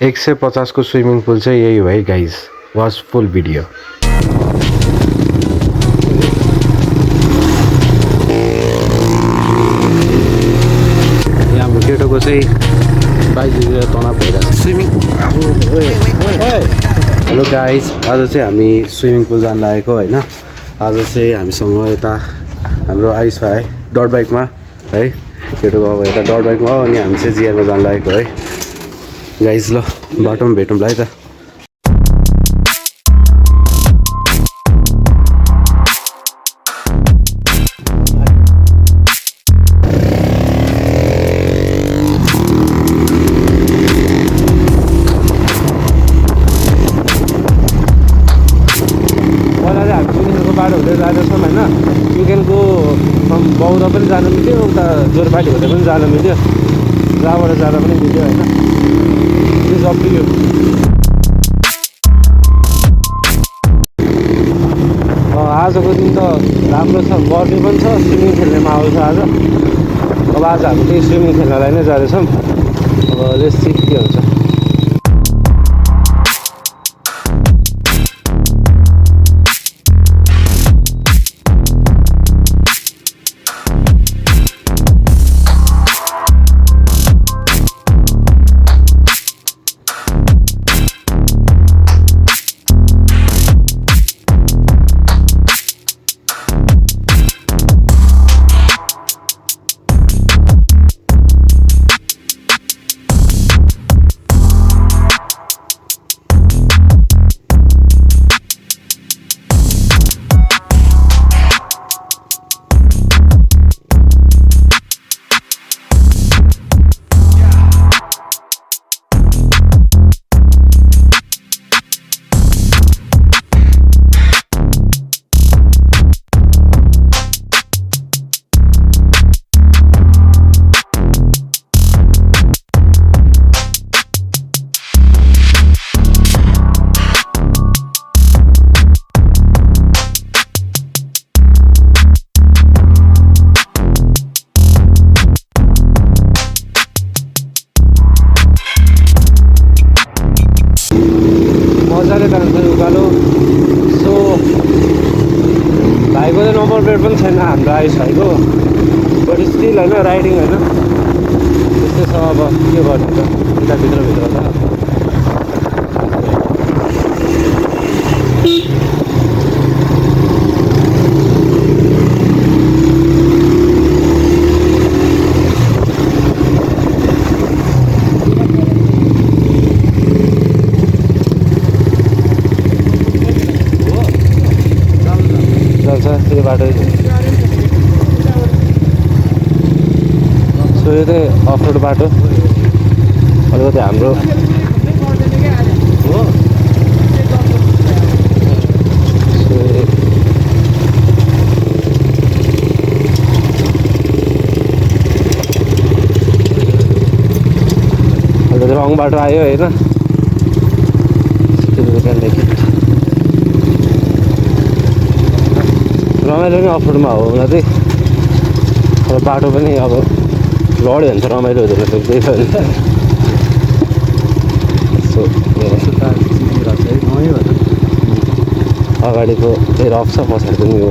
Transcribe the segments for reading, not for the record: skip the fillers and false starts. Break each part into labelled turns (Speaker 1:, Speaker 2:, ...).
Speaker 1: 150 को swimming pool चाहिँ यही हो है गाइज। वाच फुल भिडियो। यहाँ हाम्रो केटोको चाहिँ बाइकतिर तनाव भइरहेको छ स्विमिङ। हेलो गाइज, आज चाहिँ हामी स्विमिङ पुल जान लागेको होइन। आज चाहिँ हामीसँग यता हाम्रो आइस भाइ डट बाइकमा है, केटोको अब यता डट बाइकमा हो अनि हामी चाहिँ जिआरमा जान लागेको है गाइज। ल बाटोमा भेटौँला है त। बाटो हुँदै जाँदैछौँ होइन। युकेनको बौद्ध पनि जानु मिल्यो, उता जोरपाटी हुँदै पनि जानु मिल्यो, जहाँबाट जाँदा पनि मिल्यो होइन। Is up to you. आजको दिन त राम्रो छ, गर्मी पनि छ, स्विमिङ खेल्ने माहौल छ आज। अब आज हामी त्यही स्विमिङ खेल्नलाई नै जाँदैछौँ। अब लेट्स सी के हुन्छ। मजाले जान्छ उकालो। सो भाइको चाहिँ नम्बर प्लेट पनि छैन हाम्रो आइस भाइको, बट स्टिल होइन राइडिङ होइन त्यस्तै छ। अब के गर्नु त, यता भित्र त यो बाटो। सो यो चाहिँ अफ रोड बाटो, अलिकति हाम्रो अलिकति रङ बाटो आयो होइन। रमाइलो नै अफ रोडमा हो हुन चाहिँ, अब बाटो पनि अब लड्यो भने चाहिँ रमाइलो हुँदैन त्यही भएर। सो अगाडिको त्यही रफ छ, पछाडि पनि हो।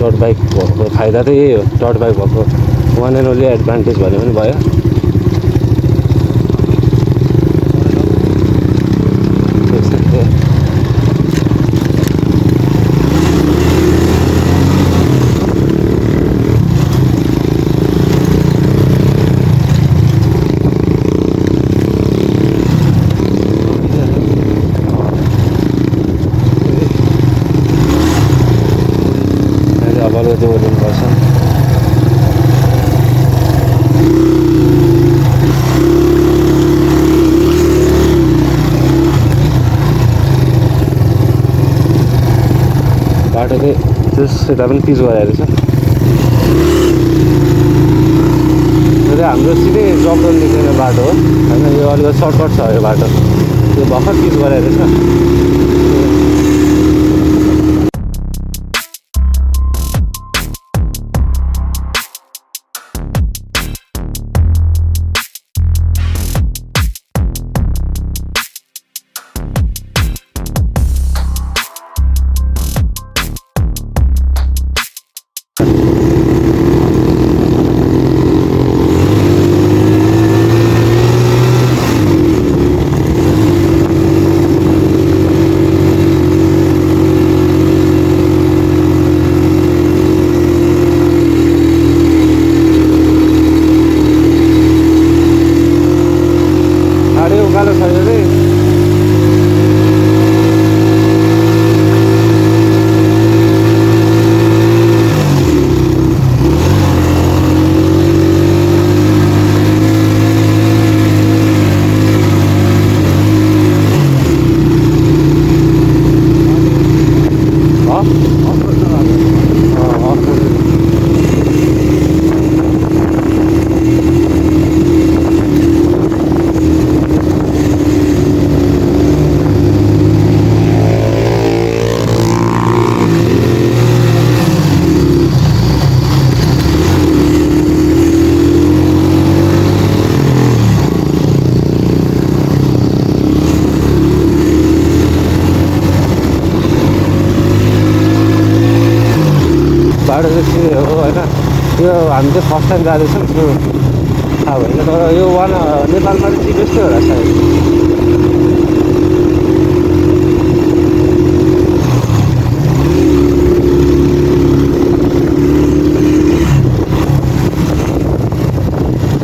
Speaker 1: डट बाइक भएको फाइदा चाहिँ यही हो, डट बाइक भएको वान एन्ड ओन्ली एडभान्टेज भन्ने पनि भयो। अलिकति बोलिनुपर्छ। बाटो चाहिँ यता पनि पिच गराएको छ। यो चाहिँ हाम्रो सिधै जकन निस्किने बाटो हो होइन। यो अलिकति सर्टकट छ यो बाटो, यो भर्खर पिच गराएको छ। हामी चाहिँ फर्स्ट टाइम जाँदैछौँ त्यो थाहा भएन तर यो नेपालमा चाहिँ चिपेस्टै होला सायद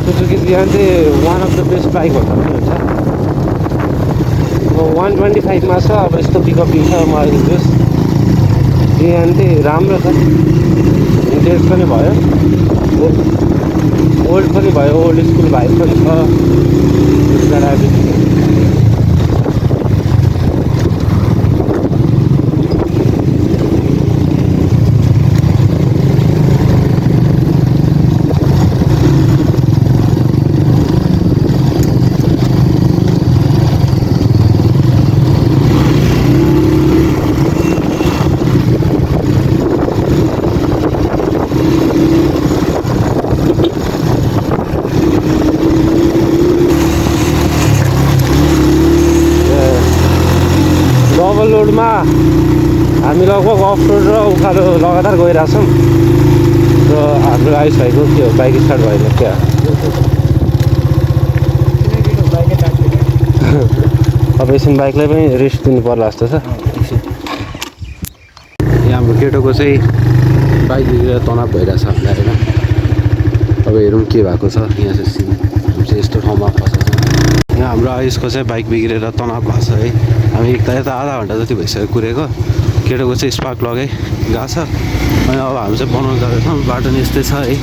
Speaker 1: सुजुकी जियान चाहिँ one of the best bike भन्दा पनि हुन्छ 125 मा छ अब यस्तो पिकअप दिन्छ मलाई जस जियान चाहिँ राम्रो छ इन्टेन्स पनि भयो ओल्ड पनि भयो ओल्ड स्कुल भाइब पनि छ रोडमा हामी लगभग अफ रोड र उकालो लगातार गइरहेछौँ र हाम्रो आयुष भाइको के हो बाइक स्टार्ट भएन क्या अब एकछिन बाइकलाई पनि रेस्ट दिनु पर्ला जस्तो छ यहाँ हाम्रो केटोको चाहिँ बाइक बिग्रेर तनाव भइरहेछ हामीलाई होइन अब हेरौँ के भएको छ यहाँ चाहिँ हामी चाहिँ यस्तो ठाउँमा फसेको छ यहाँ हाम्रो आयुषको चाहिँ बाइक बिग्रेर तनाव भएको छ है हामी एक त यता आधा घन्टा जति भइसक्यो कुरेको केटोको चाहिँ स्पार्क लगै गएको छ अनि अब हामी चाहिँ बनाउनु जाँदैछौँ बाटो नि यस्तै छ है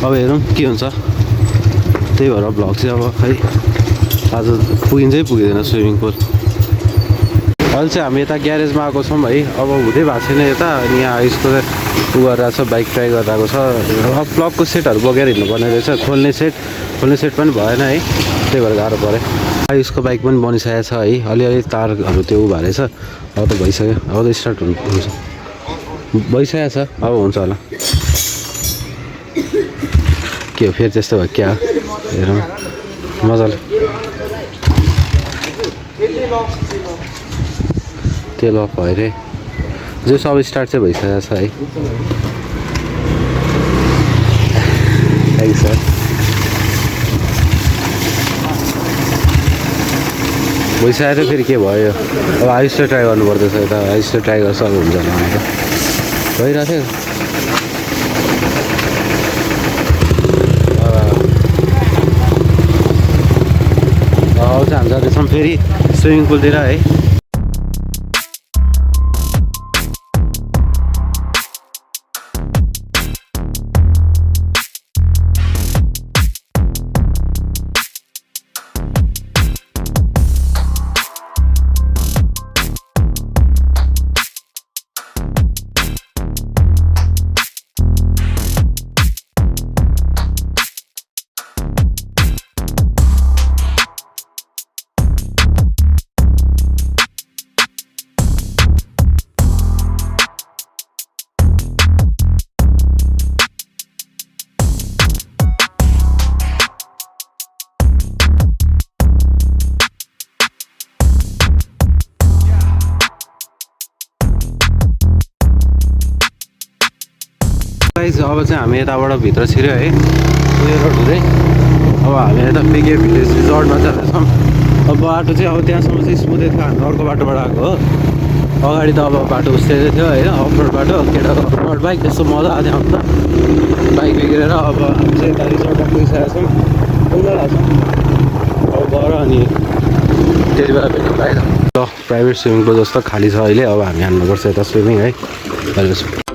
Speaker 1: अब हेरौँ के हुन्छ त्यही भएर भ्लग चाहिँ अब खै आज पुगिन्छै पुगिँदैन स्विमिङ पुल अहिले चाहिँ हामी यता ग्यारेजमा आएको छौँ है अब हुँदै भएको छैन यता अनि यहाँ आयुषको उ गरिरहेको छ बाइक ट्राई गरिरहेको छ अब प्लगको सेटहरू बोकेर हिँड्नुपर्ने रहेछ खोल्ने सेट पनि भएन है त्यही भएर गाह्रो पऱ्यो आयुषको बाइक पनि बनिसकेको छ है अलिअलि तारहरू त्यो उ भएर छ अब त भइसक्यो अब त स्टार्ट हुन्छ भइसकेको छ अब हुन्छ होला के हो फेरि त्यस्तो भयो क्या हेरौँ मजाले त्यो लक भयो अरे जो सब स्टार्ट चाहिँ भइसकेको छ है थ्याङ्क सर भइसकेको थियो फेरि के भयो अब आयुषले ट्राई गर्नुपर्दैछ यता आयुषले ट्राई गर्छ अब हुन्छ होला भनेर भइरहेको थियो अब चाहिँ हामी जाँदैछौँ फेरि स्विमिङ पुलतिर है अब चाहिँ हामी यताबाट भित्र छिर्यो है उयो रोड हुँदै अब हामी यता पेके भिलेज रिजोर्टमा जाँदैछौँ अब बाटो चाहिँ अब त्यहाँसम्म चाहिँ स्मुथै थियो हामी अर्को बाटोबाट आएको हो अगाडि त अब बाटो उस्तै थियो होइन अफ रोड बाटो केटाको रोड बाइक त्यस्तो मजा आएको थियो अन्त बाइक बिग्रेर अब हामी चाहिँ यता रिजोर्टमा पुगिसकेका छौँ उनीहरूलाई अब गएर अनि त्यति बेला भेट्नु पाएन ल प्राइभेट स्विमिङ पुल जस्तो खाली छ अहिले अब हामी हान्नुपर्छ यता स्विमिङ है अहिले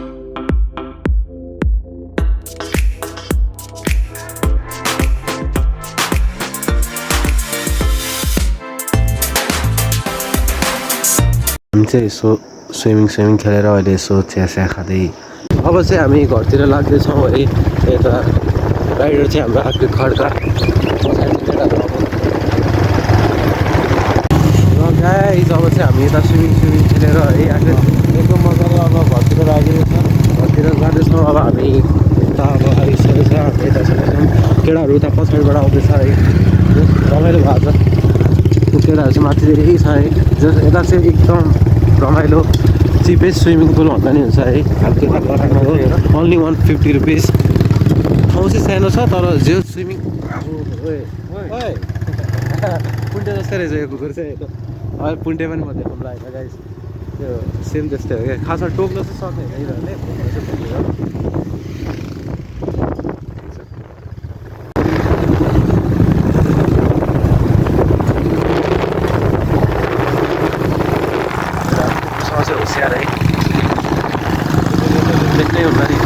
Speaker 1: हामी चाहिँ यसो स्विमिङ खेलेर अहिले यसो चिया खाँदै अब चाहिँ हामी घरतिर लाग्दैछौँ है यता राइडर चाहिँ हाम्रो आएको खड्का गाइस अब चाहिँ हामी यता स्विमिङ खेलेर है आएको एकदम मजाले अब घरतिर लागेको छ घरतिर जाँदैछौँ अब हामी यता अब आइसकेको छ हामी यता छौँ केटाहरू उता पछाडिबाट आउँदैछ है रमाइलो भएको छ केटाहरू चाहिँ माथि धेरै छ है जस यता चाहिँ एकदम रमाइलो चिपेस्ट स्विमिङ पुल भन्दा नि हुन्छ है हालको ओन्ली 150 रुपिस ठाउँ चाहिँ सानो छ तर जो स्विमिङ पुन्टे जस्तै रहेछ यो कुकुर चाहिँ अहिले पुन्टे पनि म देखाउनु लागेको गाइस त्यो सेम त्यस्तै हो क्या खासमा टोक्न चाहिँ सक्ने होइन यिनीहरूले चाहिँ होसियार है देख्नै होला नि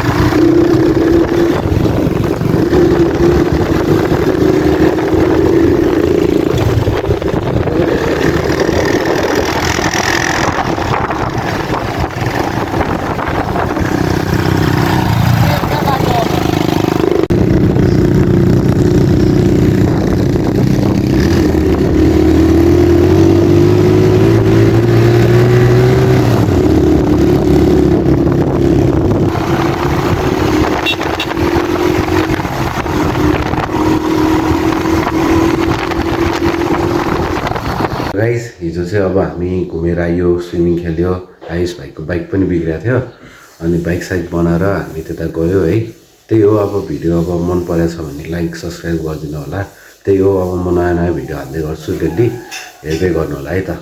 Speaker 1: गाइस हिजो चाहिँ अब हामी घुमेर आयो स्विमिङ खेल्यो आयुष भाइको बाइक पनि बिग्रेको थियो अनि बाइक साइक बनाएर हामी त्यता गयो है त्यही हो अब भिडियो अब मन परेछ भने लाइक सब्सक्राइब गरिदिनु होला त्यही हो अब म नयाँ नयाँ भिडियो हाल्दै गर्छु डेली हेर्दै गर्नु होला है त